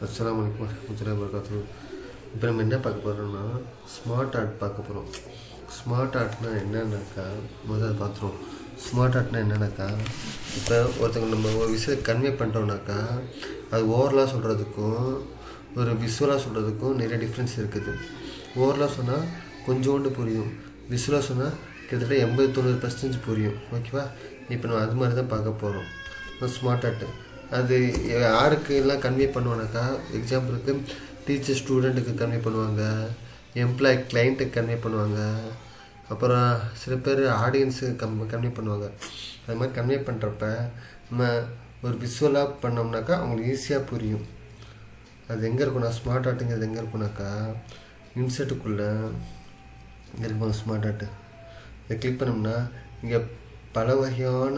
அஸ்ஸலாமு அலைக்கும் வரஹ்மத்துல்லாஹி வபரகாத்துஹு. இப்போ நம்ம என்ன பார்க்க போகிறோம்னா ஸ்மார்ட் ஆர்ட் பார்க்க போகிறோம். ஸ்மார்ட் ஆர்ட்னா என்னன்னாக்கா முதல்ல பார்த்துருவோம். ஸ்மார்ட் ஆர்ட்னா என்னன்னாக்கா, இப்போ ஒருத்தவங்க நம்ம ஒரு விஷயத்தை கன்வே பண்ணுறோம்னாக்கா அது ஓவரலாக சொல்கிறதுக்கும் ஒரு விஷுவலாக சொல்கிறதுக்கும் நிறைய டிஃப்ரென்ஸ் இருக்குது. ஓவரலாக சொன்னால் கொஞ்சோண்டு புரியும், விஷுவலாக சொன்னால் கிட்டத்தட்ட 80-90% புரியும். ஓகேவா? இப்போ நம்ம அது மாதிரி தான் பார்க்க போகிறோம். ஸ்மார்ட் ஆர்ட்டு அது யாருக்கு எல்லாம் கன்வே பண்ணுவானாக்கா, எக்ஸாம்பிளுக்கு டீச்சர் ஸ்டூடெண்ட்டுக்கு கன்வே பண்ணுவாங்க, எம்ப்ளாய் கிளைண்ட்டுக்கு கன்வே பண்ணுவாங்க, அப்புறம் சில பேர் ஆடியன்ஸுக்கு கன்வே பண்ணுவாங்க. அது மாதிரி கன்வே பண்ணுறப்ப நம்ம ஒரு விஷுவலாக பண்ணோம்னாக்கா அவங்களுக்கு ஈஸியாக புரியும். அது எங்கே இருக்குன்னா, ஸ்மார்ட் ஆர்ட்டுங்கிறது எங்கே இருக்குனாக்கா இன்செர்ட்டுக்குள்ளே இங்கே இருக்கும். ஸ்மார்ட் ஆர்ட்டு இதை கிளிக் பண்ணோம்னா இங்கே பல வகையான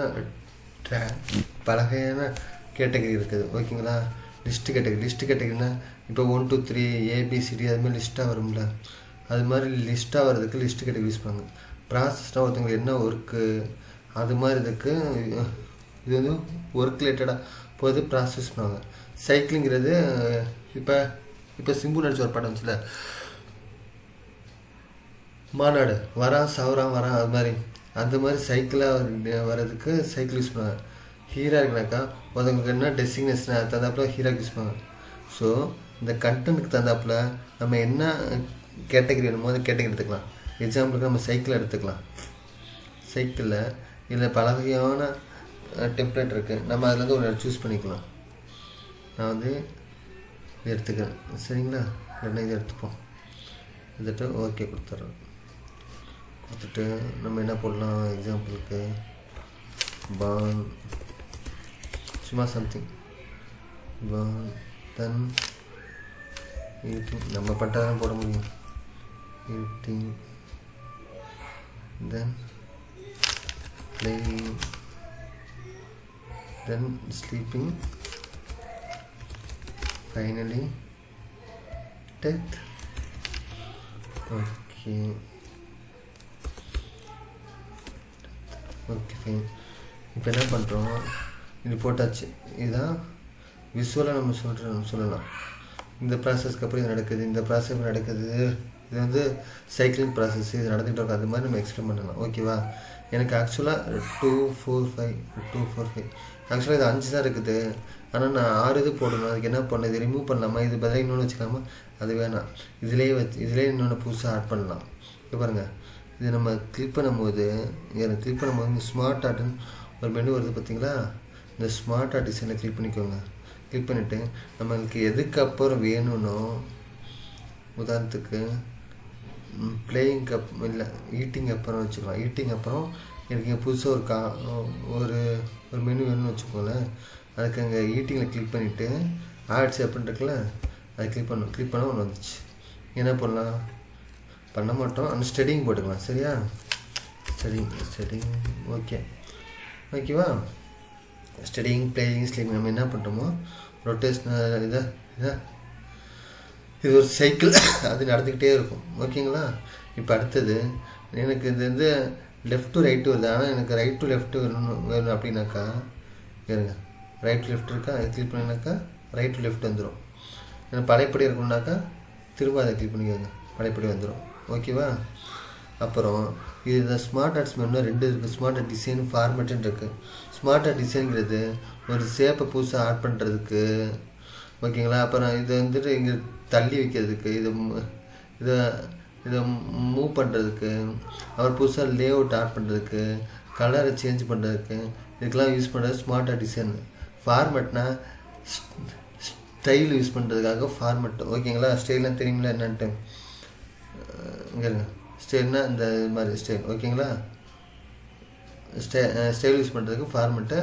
கேட்டகரி இருக்குது. ஓகேங்களா? லிஸ்ட்டு கேட்டகரினா இப்போ 1 2 3 ABCD அது மாதிரி லிஸ்ட்டாக வரும்ல, அது மாதிரி லிஸ்ட்டாக வர்றதுக்கு லிஸ்ட்டு கேட்டகரி யூஸ் பண்ணுவாங்க. ப்ராசஸ்னால் ஒருத்தவங்களுக்கு என்ன ஒர்க்கு அது மாதிரி இதுக்கு இது வந்து ஒர்க் ரிலேட்டடாக போது ப்ராசஸ் பண்ணுவாங்க. சைக்கிளிங்கிறது இப்போ சிம்பு நடிச்ச ஒரு படம் வந்துச்சுல, மாநாடு வரான் சவரான் வரான், அது மாதிரி சைக்கிளாக வர்றதுக்கு சைக்கிள் யூஸ் பண்ணுவாங்க. ஹீரோ இருக்குனாக்கா ஒருத்தவங்களுக்கு என்ன டெசிக்னேஷன் அது தகுந்தாப்புல ஹீரோக்கு யூஸ் பண்ணுவாங்க. ஸோ இந்த கண்டென்ட்டுக்கு தகுந்தாப்புல நம்ம என்ன கேட்டகரி வேணுமோ அந்த கேட்டகரி எடுத்துக்கலாம். எக்ஸாம்பிளுக்கு நம்ம சைக்கிள் எடுத்துக்கலாம். சைக்கிளில் இதில் பல வகையான டெம்ப்ளேட் இருக்குது. நம்ம அதுலேருந்து ஒரு சூஸ் பண்ணிக்கலாம். நான் வந்து இது எடுத்துக்கிறேன். சரிங்களா? இல்லைன்னா இது எடுத்துப்போம். எடுத்துட்டு ஓகே கொடுத்துட்றோம். கொடுத்துட்டு நம்ம என்ன போடலாம், எக்ஸாம்பிளுக்கு பான் சும்மா சம்திங் பான் தென் ஈட்டிங் நம்ம பட்டாதான் போட முடியும். Eating then playing then sleeping finally death. Okay fine. இப்போ என்ன பண்ணுறோம், இது போட்டாச்சு. இதுதான் விஷுவலாக நம்ம சொல்லலாம். இந்த ப்ராசஸ்க்கு அப்புறம் இது நடக்குது, இந்த ப்ராசஸ் நடக்குது, இது வந்து சைக்கிளிங் ப்ராசஸ், இது நடந்துகிட்டு இருக்கும். அது மாதிரி நம்ம எக்ஸ்பிளைன் பண்ணலாம். ஓகேவா? எனக்கு ஆக்சுவலாக 2 4 5 ஆக்சுவலாக இது 5 தான் இருக்குது. ஆனால் நான் 6 இது போடணும். அதுக்கு என்ன பண்ணணும், இது ரிமூவ் பண்ணலாமா, இது பதிலாக இன்னொன்று வச்சுக்கலாமா, அது வேணாம். இதிலே இன்னொன்று புதுசாக ஆட் பண்ணலாம். இப்போ பாருங்கள், இது நம்ம கிளிக் பண்ணும்போது இந்த ஸ்மார்ட் ஆர்ட்டுன்னு ஒரு மெனு வருது பார்த்தீங்களா? இந்த ஸ்மார்ட் ஆர்ட் டிசைனில் கிளிக் பண்ணிக்கோங்க. கிளிக் பண்ணிவிட்டு நம்மளுக்கு எதுக்கு அப்புறம் வேணும்னோ, உதாரணத்துக்கு பிளேயிங் கப் இல்லை ஈட்டிங் அப்புறம் வச்சுக்கலாம். ஈட்டிங் அப்புறம் எனக்கு இங்கே புதுசாக ஒரு மெனு வேணும்னு வச்சுக்கோங்களேன். அதுக்கு அங்கே ஈட்டிங்கில் கிளிக் பண்ணிவிட்டு ஆட்ஸ் அப்படின்னு இருக்குல்ல, அதை கிளிக் பண்ணால் ஒன்று வந்துச்சு. என்ன பண்ணலாம், பண்ண மாட்டோம், அந்த ஸ்டடிங் போட்டுக்கலாம். சரியா? ஸ்டடிங் ஓகேவா? ஸ்டடிங் பிளேயிங் ஸ்லீப்பிங் நம்ம என்ன பண்ணுறோமோ ரொட்டேஷனல் இது ஒரு சைக்கிள் அது நடந்துக்கிட்டே இருக்கும். ஓகேங்களா? இப்போ அடுத்தது எனக்கு இது வந்து லெஃப்ட் டு ரைட்டு வருது. ஆனால் எனக்கு ரைட் டு லெஃப்ட்டு வேணும் அப்படின்னாக்கா இருங்க, ரைட் டு லெஃப்ட் இருக்கா, அதை கிளிக் பண்ணினாக்கா ரைட் டு லெஃப்ட் வந்துடும். எனக்கு பழையப்படி இருக்கணுன்னாக்கா திரும்ப அதை கிளிக் பண்ணிக்கோங்க, பழையப்படி வந்துடும். ஓகேவா? அப்புறம் இது ஸ்மார்ட் ஆர்ட்ஸ் மெனுவில் 2 இருக்குது. ஸ்மார்ட் ஆர்ட் டிசைன் ஃபார்மேட்டுன்னு இருக்குது. ஸ்மார்ட் ஆர்ட் டிசைனுங்கிறது ஒரு ஷேப்பை புதுசாக ஆட் பண்ணுறதுக்கு. ஓகேங்களா? அப்புறம் இது வந்துட்டு இங்கே தள்ளி வைக்கிறதுக்கு, இதை மூவ் பண்ணுறதுக்கு, அப்புறம் புதுசாக லே அவுட் ஆட் பண்ணுறதுக்கு, கலரை சேஞ்ச் பண்ணுறதுக்கு, இதுக்கெல்லாம் யூஸ் பண்ணுறது ஸ்மார்ட் ஆர்ட் டிசைன். ஃபார்மேட்னா ஸ்டைல் யூஸ் பண்ணுறதுக்காக ஃபார்மேட். ஓகேங்களா? ஸ்டைல்லாம் தெரியுங்களா என்னன்ட்டு? இங்கே இருங்க, ஸ்டைல்னா இந்த மாதிரி ஸ்டைல். ஓகேங்களா? ஸ்டைல் யூஸ் பண்ணுறதுக்கு ஃபார்மெட்டு.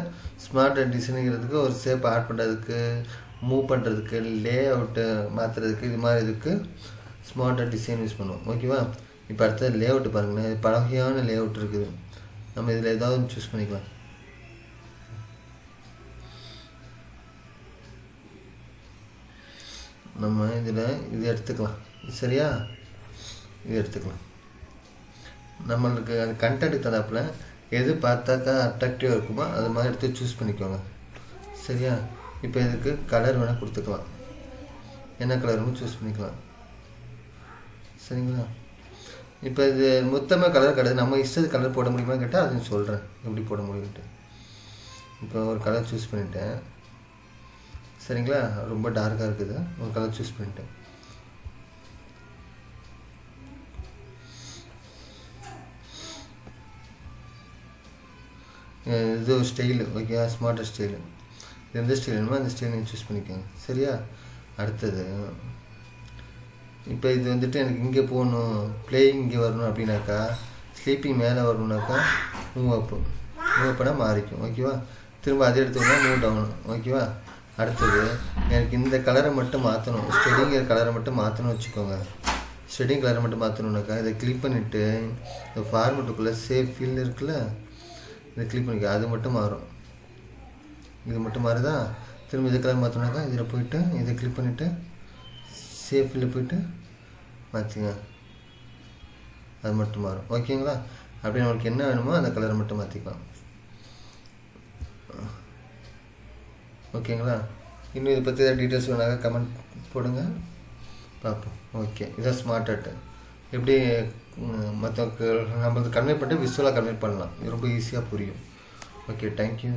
ஸ்மார்ட் ஆர்ட் டிசைனுங்கிறதுக்கு ஒரு ஷேப் ஆட் பண்ணுறதுக்கு, மூவ் பண்ணுறதுக்கு, லே அவுட்டு மாற்றுறதுக்கு, இது மாதிரி இதுக்கு ஸ்மார்ட் ஆர்ட் டிசைன் யூஸ் பண்ணுவோம். ஓகேவா? இப்போ அடுத்தது லே அவுட்டு பாருங்களேன். பல வகையான லே அவுட் இருக்குது. நம்ம இதில் ஏதாவது ஒன்று சூஸ் பண்ணிக்கலாம். நம்ம இதில் இது எடுத்துக்கலாம். சரியா? இது எடுத்துக்கலாம். நம்மளுக்கு அது கண்டென்ட் தரப்பில் எது பார்த்தாக்கா அட்ராக்டிவாக இருக்குமோ அது மாதிரி எடுத்து சூஸ் பண்ணிக்கோங்க. சரியா? இப்போ இதுக்கு கலர் வேணால் கொடுத்துக்கலாம். என்ன கலருமோ சூஸ் பண்ணிக்கலாம். சரிங்களா? இப்போ இது மொத்தமாக கலர் கிடையாது, நம்ம இஷ்டத்துக்கு கலர் போட முடியுமா கேட்டால் அதுவும் சொல்கிறேன் எப்படி போட முடியும்ட்டு. இப்போ ஒரு கலர் சூஸ் பண்ணிட்டேன். சரிங்களா? ரொம்ப டார்க்காக இருக்குது, ஒரு கலர் சூஸ் பண்ணிட்டேன். இது ஒரு ஸ்டைலு, ஓகே, ஸ்மார்ட் ஸ்டைலு. இது எந்த ஸ்டைல் வேணுமோ அந்த ஸ்டைல் நீங்கள் சூஸ் பண்ணிக்கோங்க. சரியா? அடுத்தது இப்போ இது வந்துட்டு எனக்கு இங்கே போகணும், பிளேயிங் இங்கே வரணும் அப்படின்னாக்கா, ஸ்லீப்பிங் மேலே வரணுன்னாக்கா மூவ் அப்பனா மாறிக்கும். ஓகேவா? திரும்ப அதே எடுத்துக்கோங்க, மூவ் டவுன். ஓகேவா? அடுத்தது எனக்கு இந்த கலரை மட்டும் மாற்றணும், ஸ்டெடிங்கிற கலரை மட்டும் மாற்றணும்னு வச்சுக்கோங்க. ஸ்டெடிங் கலரை மட்டும் மாற்றணுன்னாக்கா இதை கிளிக் பண்ணிவிட்டு இந்த ஃபார்மெட்டுக்குள்ளே சேவ் ஃபீல்டு இருக்குல்ல, இதை கிளிக் பண்ணிக்க, அது மட்டும் மாறும். இது மட்டும் மாறுதா? திரும்ப இதை கலர் மாற்றணுனாக்கா இதில் போய்ட்டு இதை கிளிக் பண்ணிவிட்டு சேஃபில் போய்ட்டு மாற்றிங்க, அது மட்டும் மாறும். ஓகேங்களா? அப்படி நம்மளுக்கு என்ன வேணுமோ அந்த கலரை மட்டும் மாற்றிக்கலாம். ஓகேங்களா? இன்னும் இதை பற்றி ஏதாவது டீட்டெயில்ஸ் வேணாக்கா கமெண்ட் போடுங்க, பார்ப்போம். ஓகே, இதான் ஸ்மார்ட் ஆர்ட். எப்படி மற்ற நம்மளுக்கு கன்வெர்ட் பண்ணிட்டு விசுவலாக கன்வெர்ட் பண்ணலாம், ரொம்ப ஈஸியாக புரியும். Okay, thank you.